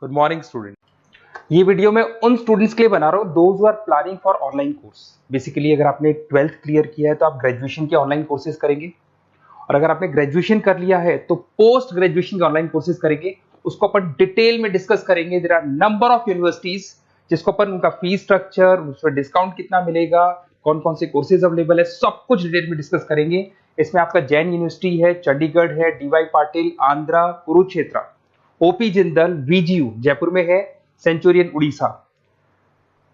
Good morning student. ये video मैं उन स्टूडेंट्स के लिए बना रहा हूँ those who are planning for online course. Basically अगर आपने 12th क्लियर किया है तो आप ग्रेजुएशन के ऑनलाइन कोर्सेज करेंगे, और अगर आपने ग्रेजुएशन कर लिया है तो पोस्ट ग्रेजुएशन के ऑनलाइन कोर्सेज करेंगे। उसको अपन डिटेल में डिस्कस करेंगे। There are number of universities जिसको अपन उनका फीस स्ट्रक्चर, उसमें डिस्काउंट कितना मिलेगा, कौन कौन से कोर्सेज अवेलेबल है, सब कुछ डिटेल में डिस्कस करेंगे। इसमें आपका जैन यूनिवर्सिटी है, चंडीगढ़ है, डीवाई पाटिल आंध्रा, कुरुक्षेत्र, ओपी जिंदल, वीजीयू जयपुर में है, सेंचुरियन उड़ीसा,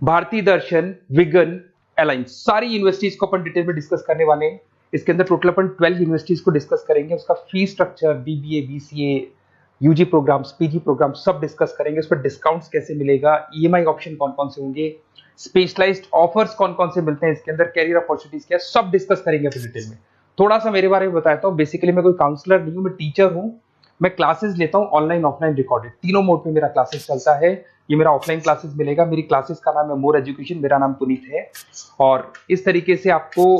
भारतीय दर्शन, विगन, अलायंस, सारी यूनिवर्सिटीज को अपन डिटेल में डिस्कस करने वाले हैं। इसके अंदर टोटल अपन 12 यूनिवर्सिटीज को डिस्कस करेंगे। उसका fees structure, BBA, BCA, UG programs, PG program सब डिस्कस करेंगे। उस पर डिस्काउंट्स कैसे मिलेगा, ईएमआई ऑप्शन कौन कौन से होंगे, स्पेशलाइज्ड ऑफर्स कौन कौन से मिलते हैं, इसके अंदर कैरियर अपॉर्चुनिटीज क्या, सब डिस्कस करेंगे अपन डिटेल में। थोड़ा सा मेरे बारे में बताता हूँ। बेसिकली मैं कोई काउंसलर नहीं हूँ, मैं टीचर हूँ। मैं क्लासेस लेता हूँ ऑनलाइन ऑफलाइन रिकॉर्डेड, तीनों मोड में मेरा क्लासेस चलता है। ये मेरा ऑफलाइन क्लासेस मिलेगा। मेरी क्लासेस का नाम है मोर एजुकेशन, मेरा नाम पुनीत है। और इस तरीके से आपको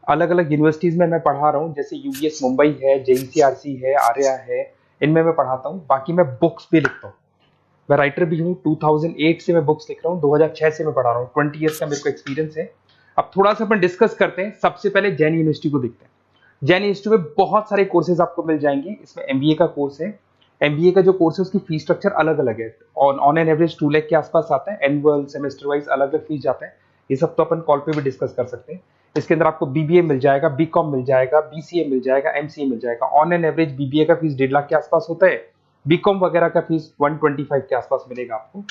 अलग अलग यूनिवर्सिटीज में मैं पढ़ा रहा हूँ, जैसे यूबीएस मुंबई है, जेईसीआरसी है, आर्या है, इनमें मैं पढ़ाता हूँ। बाकी मैं बुक्स भी लिखता हूँ, मैं राइटर भी हूँ। 2008 से मैं बुक्स लिख रहा हूँ, 2006 से मैं पढ़ा रहा हूँ, 20 ईयर्स का मेरे को एक्सपीरियंस है। अब थोड़ा सा अपन डिस्कस करते हैं। सबसे पहले जैन यूनिवर्सिटी को देखते हैं। जैन यूनिवर्सिटी में बहुत सारे कोर्सेज आपको मिल जाएंगे। इसमें एमबीए का कोर्स है। एमबीए का जो कोर्स है उसकी फीस स्ट्रक्चर अलग अलग है। ऑन एन एवरेज 2 लाख के आसपास आता है। एनुअल, सेमेस्टर वाइज अलग अलग फीस जाता है। ये सब तो अपन कॉल पे भी डिस्कस कर सकते हैं। इसके अंदर आपको बीबीए मिल जाएगा, बीकॉम मिल जाएगा, बीसीए मिल जाएगा, एमसीए मिल जाएगा। ऑन एन एवरेज बीबीए का फीस 1.5 लाख के आसपास होता है। बीकॉम वगैरह का फीस 125 के आसपास मिलेगा आपको।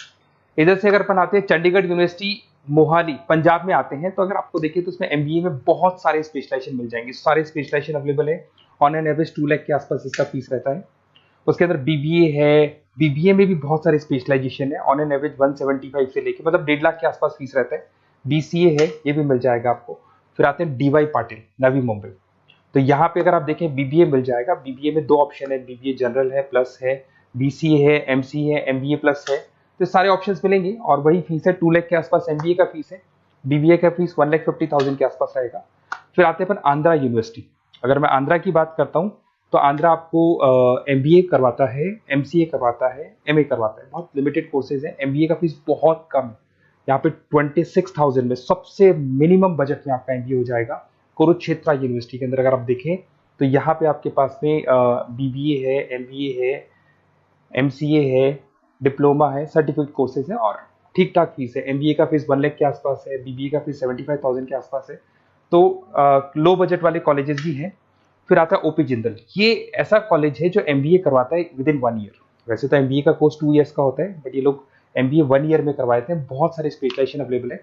इधर से अगर अपन आते हैं चंडीगढ़ यूनिवर्सिटी मोहाली पंजाब में आते हैं, तो अगर आपको देखिए तो उसमें एमबीए में बहुत सारे स्पेशलाइजेशन मिल जाएंगे। सारे स्पेशलाइजेशन अवेलेबल है। ऑन एन एवरेज 2 लाख के आसपास इसका फीस रहता है। उसके अंदर बीबीए है, बीबीए में भी बहुत सारे स्पेशलाइजेशन है। ऑन एन एवरेज 175 से लेके मतलब 1.5 लाख के आसपास फीस रहता है। बीसीए है, ये भी मिल जाएगा आपको। फिर आते हैं डीवाई पाटिल, नवी मुंबई। तो यहाँ पे अगर आप देखें बीबीए मिल जाएगा। बीबीए में 2 ऑप्शन है, बीबीए जनरल है, प्लस है, बीसीए है, एमसीए है, एमबीए प्लस है। तो सारे ऑप्शंस मिलेंगे और वही फीस है। 2 लाख के आसपास एमबीए का फीस है। बीबीए का फीस 1,50,000 के आसपास आएगा। फिर आते हैं अपन आंध्रा यूनिवर्सिटी। अगर मैं आंध्रा की बात करता हूँ तो आंध्रा आपको एमबीए करवाता है, एमसीए करवाता है, एमए करवाता है। बहुत लिमिटेड कोर्सेज है। एमबीए का फीस बहुत कम है। यहाँ पे 26,000 में सबसे मिनिमम बजट में आपका एमबीए हो जाएगा। कुरुक्षेत्र यूनिवर्सिटी के अंदर अगर आप देखें तो यहाँ पे आपके पास में बीबीए है, एमबीए है, एमसीए है, डिप्लोमा है, सर्टिफिकेट कोर्सेज है और ठीक ठाक फीस है। एमबीए का फीस 1 लाख के आसपास है, बीबीए का फीस 75,000 के आसपास है। तो लो बजट वाले कॉलेजेस भी हैं। फिर आता है ओपी जिंदल। ये ऐसा कॉलेज है जो एमबीए करवाता है विद इन 1 ईयर। वैसे तो एमबीए का कोर्स 2 ईयर्स का होता है, बट ये लोग एमबीए 1 ईयर में करवाते हैं। बहुत सारे स्पेशलाइजेशन अवेलेबल है।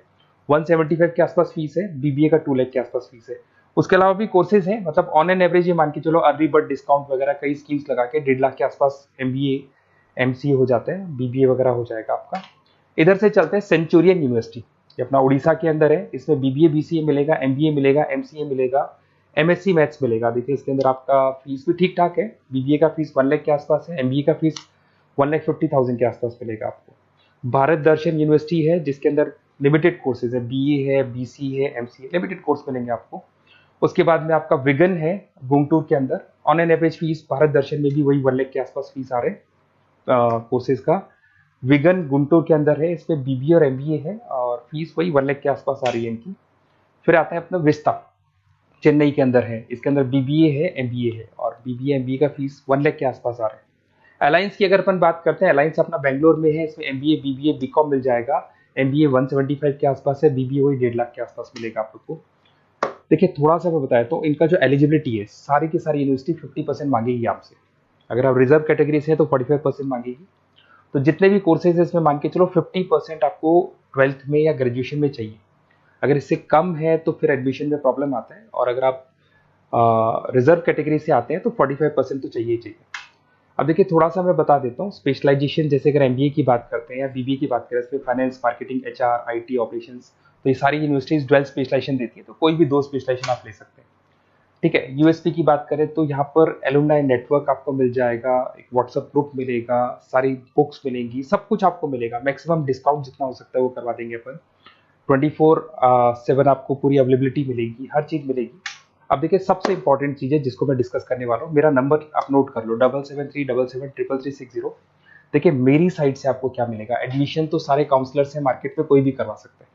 175 के आसपास फीस है। बीबीए का 2 लाख के आसपास फीस है। उसके अलावा भी कोर्सेज हैं, मतलब ऑन एन एवरेज ये मान के चलो अर्ली बर्ड डिस्काउंट वगैरह कई स्कीम्स लगा के 1.5 लाख के आसपास एमबीए, एमसीए हो जाता है, बीबीए वगैरह हो जाएगा आपका। इधर से चलते हैं सेंचुरियन यूनिवर्सिटी, ये अपना उड़ीसा के अंदर है। इसमें बीबीए, बीसीए मिलेगा, एमबीए मिलेगा, एमसीए मिलेगा, एमएससी मैथ्स मिलेगा। देखिए इसके अंदर आपका फीस भी ठीक ठाक है। बीबीए का फीस 1 लाख के आसपास है, एमबीए का फीस 1,50,000 के आसपास मिलेगा आपको। भारत दर्शन यूनिवर्सिटी है जिसके अंदर लिमिटेड कोर्सेज है, बीए है, बीसी है, एमसीए, लिमिटेड कोर्स मिलेंगे आपको। उसके बाद में आपका विगन है गुंटूर के अंदर। On an average fees Bharat Darshan में भी वही 1 लाख के आसपास फीस आ रहे हैं कोर्सेज का। विगन गुंटूर के अंदर है, इसमें बीबीए और एमबीए है और फीस वही 1 लाख के आसपास आ रही है इनकी। फिर आता है अपना विस्ता, चेन्नई के अंदर है। इसके अंदर बीबीए है, एमबीए है और बीबीए एमबीए का फीस 1 लाख के आसपास आ रहा है। अलायंस की अगर अपन बात करते हैं, अलायंस अपना बेंगलोर में है। इसमें एमबीए, बीबीए, बीकॉम मिल जाएगा। एमबीए 175 के आसपास है, बीबीए वही 1.5 लाख के आसपास मिलेगा आप लोग को। देखिए थोड़ा सा मैं बताया तो इनका जो एलिजिबिलिटी है, सारी की सारी यूनिवर्सिटी 50% मांगेगी आपसे। अगर आप रिजर्व कैटेगरी से है तो 45% मांगेगी। तो जितने भी कोर्सेज है इसमें मान के चलो 50% आपको 12th में या ग्रेजुएशन में चाहिए। अगर इससे कम है तो फिर एडमिशन में प्रॉब्लम आता है, और अगर आप रिजर्व कैटेगरी से आते हैं तो 45% तो चाहिए ही चाहिए। अब देखिए थोड़ा सा मैं बता देता हूँ स्पेशलाइजेशन। जैसे अगर एमबीए की बात करते हैं या बीबीए की बात करें, इसमें finance, marketing, HR, IT, operations, तो ये सारी यूनिवर्सिटीज 12 स्पेशलाइजेशन देती है। तो कोई भी 2 स्पेशलाइजेशन आप ले सकते हैं, ठीक है। यूएसपी की बात करें तो यहाँ पर एलुमनाई नेटवर्क आपको मिल जाएगा, एक व्हाट्सएप ग्रुप मिलेगा, सारी बुक्स मिलेंगी, सब कुछ आपको मिलेगा। मैक्सिमम डिस्काउंट जितना हो सकता है वो करवा देंगे अपन। 24/7 आपको पूरी अवेलेबिलिटी मिलेगी, हर चीज मिलेगी। अब देखिए सबसे इंपॉर्टेंट चीज है जिसको मैं डिस्कस करने वाला हूँ। मेरा नंबर आप नोट कर लो, 7737773360। देखिए मेरी साइड से आपको क्या मिलेगा, एडमिशन तो सारे काउंसलर्स हैं मार्केट में, कोई भी करवा सकता है,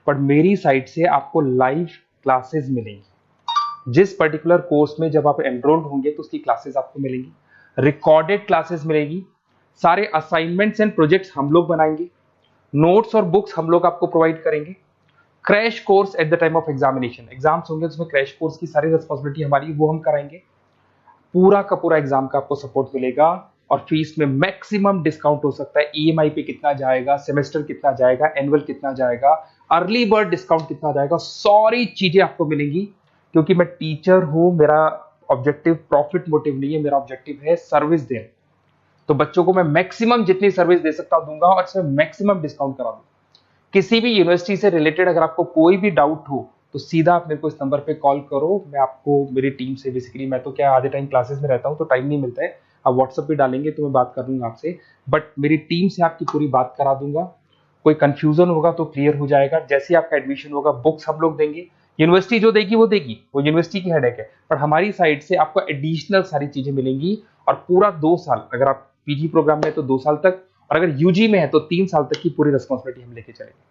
बट मेरी साइड से आपको लाइव क्लासेस मिलेंगी। जिस पर्टिकुलर कोर्स में जब आप एनरोल्ड होंगे तो उसकी क्लासेस आपको मिलेंगी, रिकॉर्डेड क्लासेस मिलेगी, सारे असाइनमेंट्स एंड प्रोजेक्ट्स हम लोग बनाएंगे, नोट्स और बुक्स हम लोग आपको प्रोवाइड करेंगे, crash course at the time of examination, exams होंगे उसमें क्रैश कोर्स की सारी रिस्पॉन्सिबिलिटी हमारी, वो हम कराएंगे, पूरा का पूरा एग्जाम का आपको सपोर्ट मिलेगा, और फीस में मैक्सिमम डिस्काउंट हो सकता है, ईएमआई पे कितना जाएगा, सेमेस्टर कितना जाएगा, एनुअल कितना जाएगा, अर्ली बर्ड डिस्काउंट कितना जाएगा, सारी चीजें आपको मिलेंगी। क्योंकि मैं टीचर हूं, मेरा ऑब्जेक्टिव प्रॉफिट मोटिव नहीं है, मेरा ऑब्जेक्टिव है सर्विस देना। तो बच्चों को मैं मैक्सिमम जितनी सर्विस दे सकता दूंगा और इसमें मैक्सिमम डिस्काउंट करा दूंगा। किसी भी यूनिवर्सिटी से रिलेटेड अगर आपको कोई भी डाउट हो तो सीधा आप मेरे को इस नंबर पे कॉल करो, मैं आपको मेरी टीम से, बेसिकली मैं तो क्या आधे टाइम क्लासेस में रहता हूँ तो टाइम नहीं मिलता है, आप व्हाट्सएप पे डालेंगे तो मैं बात कर लूंगा आपसे, बट मेरी टीम से आपकी पूरी बात करा दूंगा। कोई कंफ्यूजन होगा तो क्लियर हो जाएगा। जैसे ही आपका एडमिशन होगा बुक्स हम लोग देंगे, यूनिवर्सिटी जो देगी वो देगी, वो यूनिवर्सिटी की हेडेक है, पर हमारी साइड से आपको एडिशनल सारी चीजें मिलेंगी। और पूरा 2 साल, अगर आप पीजी प्रोग्राम में है तो 2 साल तक, और अगर यूजी में है तो 3 साल तक की पूरी रिस्पॉन्सिबिलिटी हम लेके चलेंगे।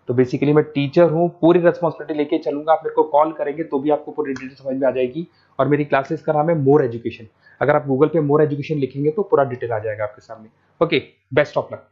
तो बेसिकली मैं टीचर हूँ, पूरी रिस्पॉन्सिबिलिटी लेके चलूंगा, आप मेरे को कॉल करेंगे तो भी आपको पूरी डिटेल समझ में आ जाएगी। और मेरी क्लासेस का नाम है मोर एजुकेशन, अगर आप गूगल पे मोर एजुकेशन लिखेंगे तो पूरा डिटेल आ जाएगा आपके सामने। Okay, best of luck.